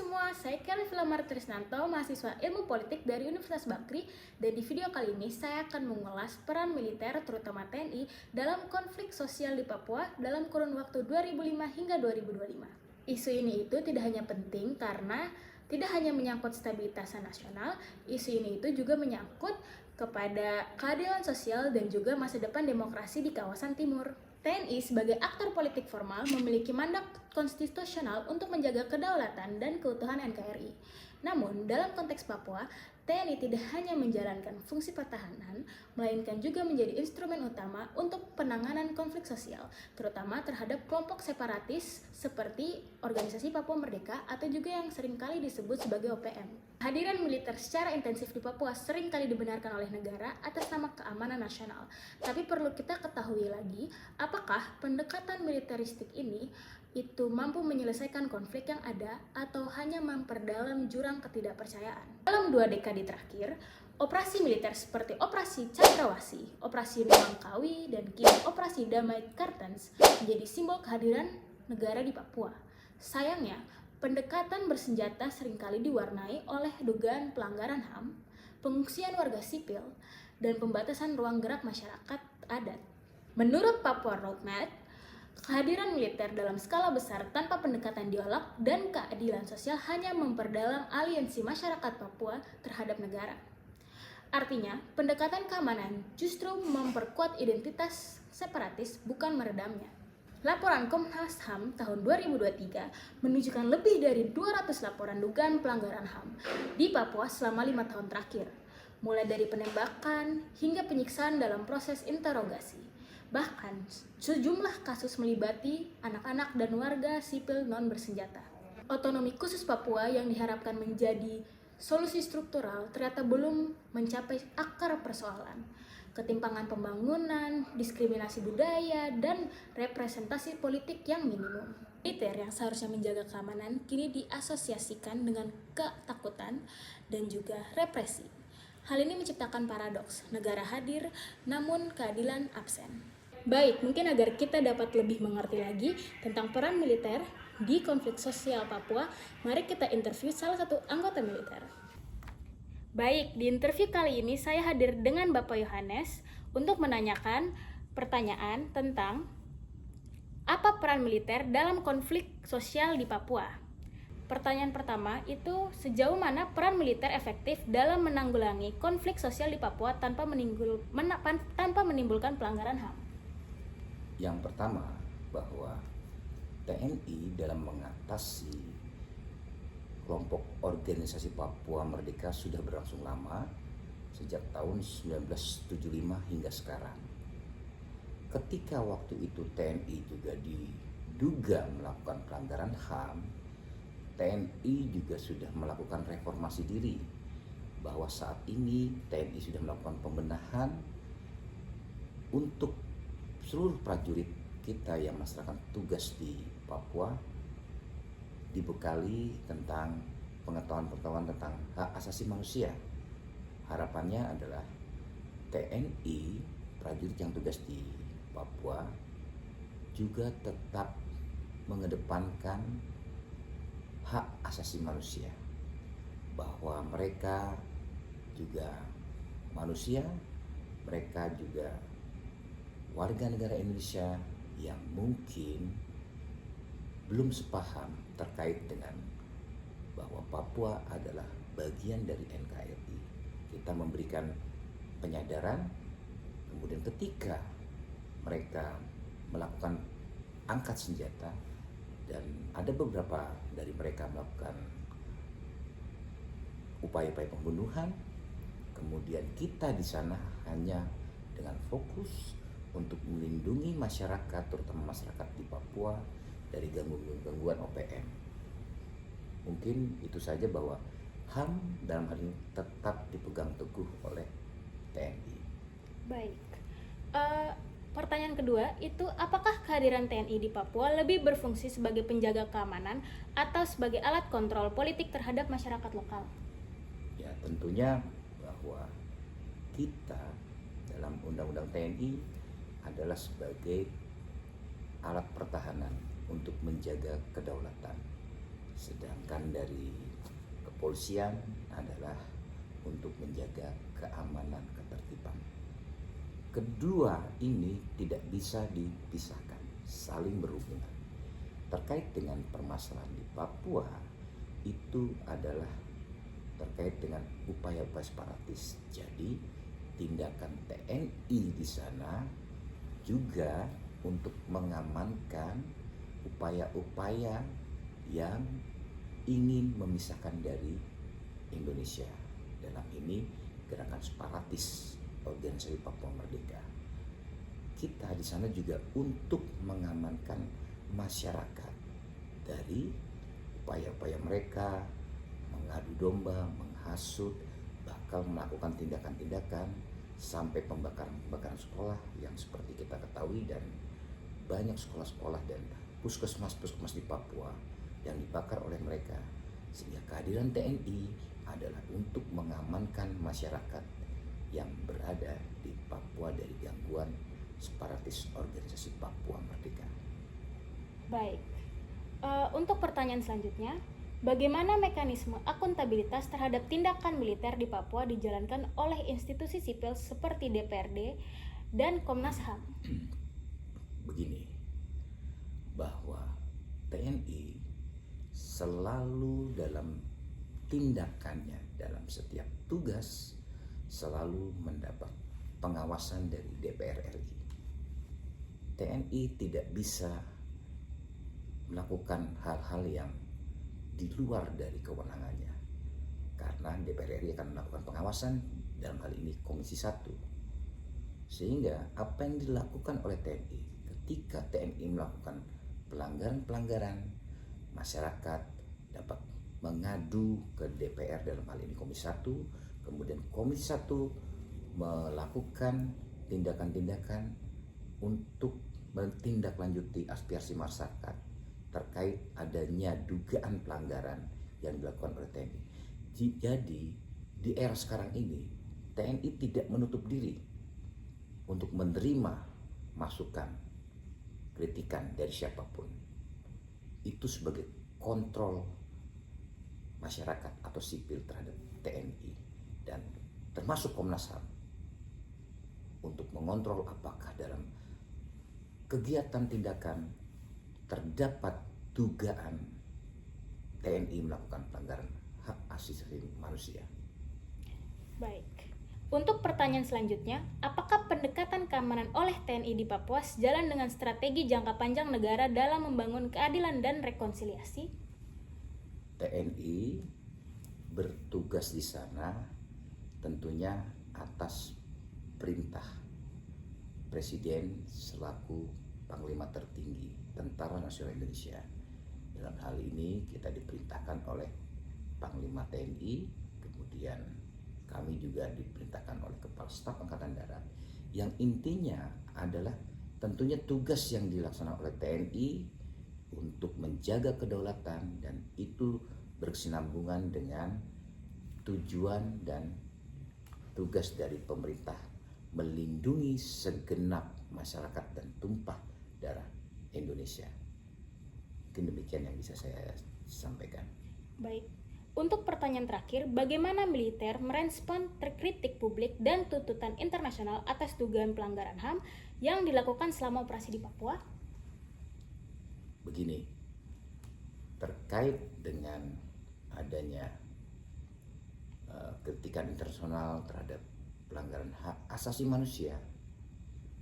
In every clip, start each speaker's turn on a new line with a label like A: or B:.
A: semua, saya Kelly Filamar Trisnanto, mahasiswa Ilmu Politik dari Universitas Bakri, dan di video kali ini saya akan mengulas peran militer terutama TNI dalam konflik sosial di Papua dalam kurun waktu 2005 hingga 2025. Isu ini itu tidak hanya penting karena tidak hanya menyangkut stabilitas nasional, isu ini itu juga menyangkut kepada keadilan sosial dan juga masa depan demokrasi di kawasan timur. TNI sebagai aktor politik formal memiliki mandat konstitusional untuk menjaga kedaulatan dan keutuhan NKRI. Namun, dalam konteks Papua, TNI tidak hanya menjalankan fungsi pertahanan, melainkan juga menjadi instrumen utama untuk penanganan konflik sosial, terutama terhadap kelompok separatis seperti Organisasi Papua Merdeka atau juga yang seringkali disebut sebagai OPM. Kehadiran militer secara intensif di Papua seringkali dibenarkan oleh negara atas nama keamanan nasional. Tapi perlu kita ketahui lagi, apakah pendekatan militeristik ini itu mampu menyelesaikan konflik yang ada atau hanya memperdalam jurang ketidakpercayaan. Dalam 2 dekade terakhir, operasi militer seperti Operasi Cakrawasi, Operasi Nemangkawi, dan kini Operasi Damai Kartens menjadi simbol kehadiran negara di Papua. Sayangnya, pendekatan bersenjata seringkali diwarnai oleh dugaan pelanggaran HAM, pengungsian warga sipil, dan pembatasan ruang gerak masyarakat adat. Menurut Papua Roadmap, kehadiran militer dalam skala besar tanpa pendekatan dialog dan keadilan sosial hanya memperdalam aliansi masyarakat Papua terhadap negara. Artinya, pendekatan keamanan justru memperkuat identitas separatis, bukan meredamnya. Laporan Komnas HAM tahun 2023 menunjukkan lebih dari 200 laporan dugaan pelanggaran HAM di Papua selama 5 tahun terakhir, mulai dari penembakan hingga penyiksaan dalam proses interogasi. Bahkan, sejumlah kasus melibati anak-anak dan warga sipil non-bersenjata. Otonomi khusus Papua yang diharapkan menjadi solusi struktural ternyata belum mencapai akar persoalan. Ketimpangan pembangunan, diskriminasi budaya, dan representasi politik yang minimum. Militer yang seharusnya menjaga keamanan kini diasosiasikan dengan ketakutan dan juga represi. Hal ini menciptakan paradoks, negara hadir namun keadilan absen. Baik, mungkin agar kita dapat lebih mengerti lagi tentang peran militer di konflik sosial Papua, mari kita interview salah satu anggota militer. Baik, di interview kali ini saya hadir dengan Bapak Yohanes untuk menanyakan pertanyaan tentang apa peran militer dalam konflik sosial di Papua. Pertanyaan pertama itu, sejauh mana peran militer efektif dalam menanggulangi konflik sosial di Papua tanpa menimbulkan pelanggaran HAM?
B: Yang pertama, bahwa TNI dalam mengatasi kelompok organisasi Papua Merdeka sudah berlangsung lama, sejak tahun 1975 hingga sekarang. Ketika waktu itu TNI juga diduga melakukan pelanggaran HAM, TNI juga sudah melakukan reformasi diri, bahwa saat ini TNI sudah melakukan pembenahan untuk seluruh prajurit kita yang melaksanakan tugas di Papua, dibekali tentang pengetahuan-pengetahuan tentang hak asasi manusia. Harapannya adalah TNI, prajurit yang tugas di Papua, juga tetap mengedepankan hak asasi manusia, bahwa mereka juga manusia, mereka juga warga negara Indonesia yang mungkin belum sepaham terkait dengan bahwa Papua adalah bagian dari NKRI. Kita memberikan penyadaran, kemudian ketika mereka melakukan angkat senjata dan ada beberapa dari mereka melakukan upaya-upaya pembunuhan, kemudian kita di sana hanya dengan fokus untuk melindungi masyarakat, terutama masyarakat di Papua, dari gangguan OPM. Mungkin itu saja, bahwa HAM dalam hal ini tetap dipegang teguh oleh TNI.
A: Baik, pertanyaan kedua itu, apakah kehadiran TNI di Papua lebih berfungsi sebagai penjaga keamanan atau sebagai alat kontrol politik terhadap masyarakat lokal?
B: Ya, tentunya bahwa kita dalam Undang-Undang TNI adalah sebagai alat pertahanan untuk menjaga kedaulatan. sedangkan dari kepolisian adalah untuk menjaga keamanan ketertiban. Kedua ini tidak bisa dipisahkan, saling berhubungan. Terkait dengan permasalahan di Papua, itu adalah terkait dengan upaya-upaya separatis. Jadi tindakan TNI di sana juga untuk mengamankan upaya-upaya yang ingin memisahkan dari Indonesia. Dalam ini gerakan separatis organisasi Papua Merdeka. Kita di sana juga untuk mengamankan masyarakat dari upaya-upaya mereka mengadu domba, menghasut, bakal melakukan tindakan-tindakan sampai pembakaran sekolah yang seperti kita ketahui, dan banyak sekolah-sekolah dan puskesmas-puskesmas di Papua yang dibakar oleh mereka. Sehingga kehadiran TNI adalah untuk mengamankan masyarakat yang berada di Papua dari gangguan separatis organisasi Papua Merdeka.
A: Baik, untuk pertanyaan selanjutnya, bagaimana mekanisme akuntabilitas terhadap tindakan militer di Papua dijalankan oleh institusi sipil seperti DPRD dan Komnas HAM?
B: Begini, bahwa TNI selalu dalam tindakannya, dalam setiap tugas selalu mendapat pengawasan dari DPR RI. TNI tidak bisa melakukan hal-hal yang di luar dari kewenangannya, karena DPR RI akan melakukan pengawasan, dalam hal ini Komisi 1. Sehingga apa yang dilakukan oleh TNI, ketika TNI melakukan pelanggaran-pelanggaran, masyarakat dapat mengadu ke DPR, dalam hal ini Komisi 1, kemudian Komisi 1 melakukan tindakan-tindakan untuk menindaklanjuti aspirasi masyarakat terkait adanya dugaan pelanggaran yang dilakukan oleh TNI. Jadi di era sekarang ini TNI tidak menutup diri untuk menerima masukan, kritikan dari siapapun. Itu sebagai kontrol masyarakat atau sipil terhadap TNI dan termasuk Komnas HAM untuk mengontrol apakah dalam kegiatan tindakan terdapat dugaan TNI melakukan pelanggaran hak asasi manusia.
A: Baik. Untuk pertanyaan selanjutnya, apakah pendekatan keamanan oleh TNI di Papua sejalan dengan strategi jangka panjang negara dalam membangun keadilan dan rekonsiliasi?
B: TNI bertugas di sana tentunya atas perintah Presiden selaku Panglima tertinggi Tentara Nasional Indonesia. Dalam hal ini kita diperintahkan oleh Panglima TNI, kemudian kami juga diperintahkan oleh Kepala Staf Angkatan Darat, yang intinya adalah tentunya tugas yang dilaksanakan oleh TNI untuk menjaga kedaulatan, dan itu berkesinambungan dengan tujuan dan tugas dari pemerintah melindungi segenap masyarakat dan tumpah darah Indonesia. Mungkin demikian yang bisa saya sampaikan.
A: Baik. Untuk pertanyaan terakhir, bagaimana militer merespon kritik publik dan tuntutan internasional atas dugaan pelanggaran HAM yang dilakukan selama operasi di Papua?
B: Begini, terkait dengan adanya kritikan internasional terhadap pelanggaran hak asasi manusia,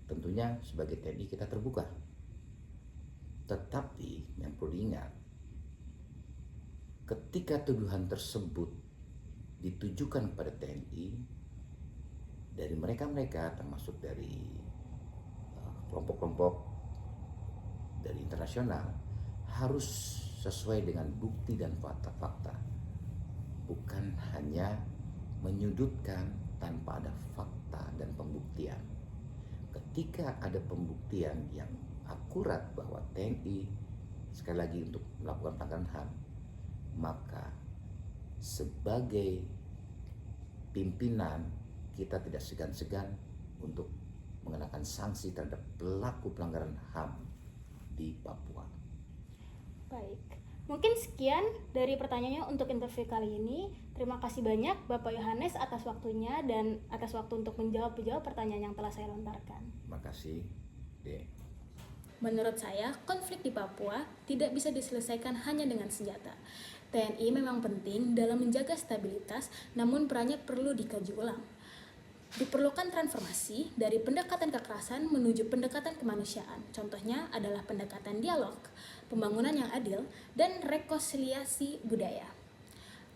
B: tentunya sebagai TNI kita terbuka. Tetapi yang perlu diingat, ketika tuduhan tersebut ditujukan kepada TNI dari mereka-mereka, termasuk dari kelompok-kelompok dari internasional, harus sesuai dengan bukti dan fakta-fakta, bukan hanya menyudutkan tanpa ada fakta dan pembuktian. Ketika ada pembuktian yang akurat bahwa TNI sekali lagi untuk melakukan pelanggaran HAM, maka sebagai pimpinan kita tidak segan-segan untuk mengenakan sanksi terhadap pelaku pelanggaran HAM di Papua.
A: Baik. Mungkin sekian dari pertanyaannya untuk interview kali ini. Terima kasih banyak Bapak Yohanes atas waktunya dan atas waktu untuk menjawab pertanyaan yang telah saya lontarkan.
B: Makasih, Dek.
A: Menurut saya, konflik di Papua tidak bisa diselesaikan hanya dengan senjata. TNI memang penting dalam menjaga stabilitas, namun perannya perlu dikaji ulang. Diperlukan transformasi dari pendekatan kekerasan menuju pendekatan kemanusiaan. Contohnya adalah pendekatan dialog, pembangunan yang adil, dan rekonsiliasi budaya.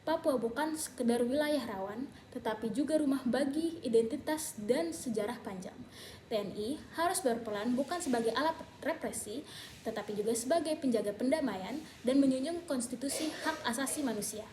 A: Papua bukan sekedar wilayah rawan, tetapi juga rumah bagi identitas dan sejarah panjang. TNI harus berperan bukan sebagai alat represi, tetapi juga sebagai penjaga pendamaian dan menjunjung konstitusi hak asasi manusia.